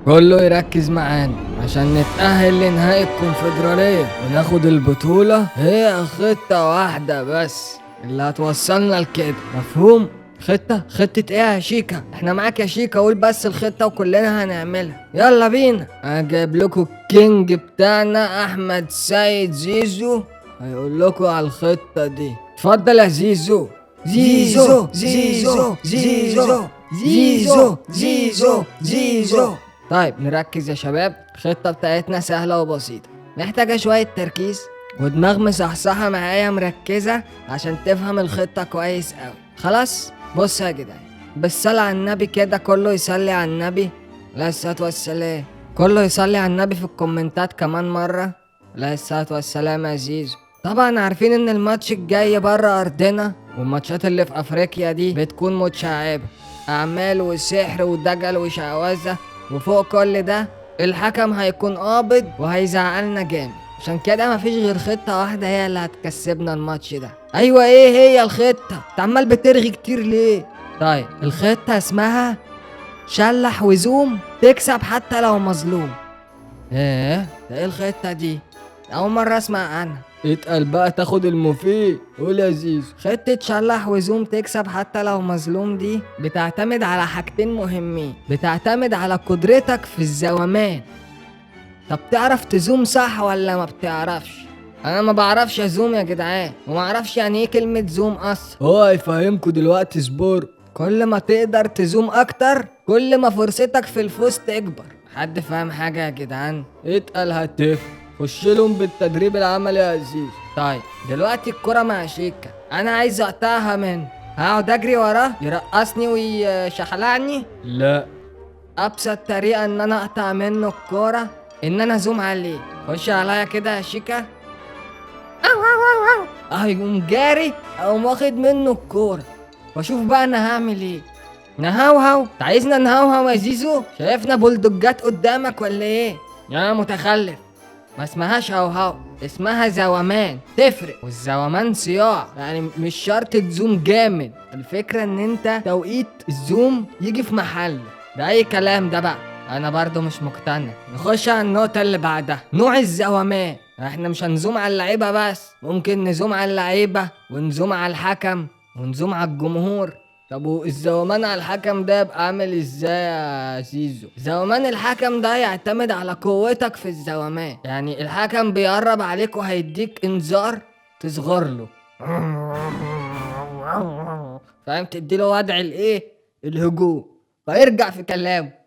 كله يركز معانا عشان نتأهل لنهائي الكونفدرالية وناخد البطولة. هي خطة واحدة بس اللي هتوصلنا لكده، مفهوم؟ خطة ايه يا شيكا؟ احنا معاك يا شيكا، قول بس الخطة وكلنا هنعملها. يلا بينا. انا جايب لكم الكينج بتاعنا احمد سيد زيزو، هيقول لكم على الخطة دي. اتفضل يا زيزو. زيزو زيزو زيزو زيزو زيزو زيزو. طيب نركز يا شباب، الخطة بتاعتنا سهلة وبسيطة، محتاجة شوية تركيز ودماغ مصحصحة معايا مركزة عشان تفهم الخطة كويس أوي. خلاص بص يا جدعان، بالصلاة على النبي كده، كله يصلي على النبي عليه الصلاة والسلام. كله يصلي على النبي في الكومنتات كمان مرة عليه الصلاة والسلام يا زيزو. طبعا عارفين ان الماتش الجاي بره ارضنا، والماتشات اللي في افريقيا دي بتكون متشعبة، اعمال وسحر ودجل وشعوذة، وفوق كل ده الحكم هيكون قابض وهيزعلنا جامد. عشان كده مفيش غير خطة واحدة هي اللي هتكسبنا الماتش ده. ايوه ايه هي الخطة؟ انت عمال بترغي كتير ليه؟ طيب الخطة اسمها شلح وزوم تكسب حتى لو مظلوم. ده ايه الخطة دي؟ اول مرة اسمع عنها. اتقل بقى تاخد المفيد، قول يا زيزو. خطة شلح وزوم تكسب حتى لو مظلوم دي بتعتمد على حاجتين مهمين، بتعتمد على قدرتك في الزومان. طب تعرف تزوم صح ولا ما بتعرفش؟ انا ما بعرفش ازوم يا جدعان، وما اعرفش يعني ايه كلمة زوم اصلا. هو هيفهمكوا دلوقتي، صبر. كل ما تقدر تزوم اكتر كل ما فرصتك في الفوز تكبر. حد فاهم حاجة يا جدعان؟ اتقل هتف، خش لهم بالتدريب العملي يا عزيز. طيب دلوقتي الكرة مع شيكا، انا عايز اقطعها منه، هقعد اجري وراه يرقصني ويشحلعني؟ لا، ابسط طريقه ان انا اقطع منه الكوره ان انا ازوم عليه. خش عليا كده يا شيكا، هيقوم جاري اقوم واخد منه الكوره، واشوف بقى انا هعمل ايه. نهوهو؟ انت عايزنا نهوهو يا زيزو؟ شايفنا بلدجات قدامك ولا ايه يا متخلف؟ ما اسمهاش هوهو، اسمها زومان، تفرق. والزومان صياع، يعني مش شرط تزوم جامد، الفكرة ان انت توقيت الزوم يجي في محله. ده اي كلام ده بقى، انا برضو مش مقتنع. نخش على النقطة اللي بعدها، نوع الزومان. احنا مش هنزوم على اللعيبة بس، ممكن نزوم على اللعيبة ونزوم على الحكم ونزوم على الجمهور. طب والزومان على الحكم ده يبقى عامل ازاي يا زيزو؟ زومان الحكم ده يعتمد على قوتك في الزومان، يعني الحكم بيقرب عليك وهيديك انذار تصغر له، فاهم؟ تديله وضع الايه، الهجوم، فيرجع في كلامه.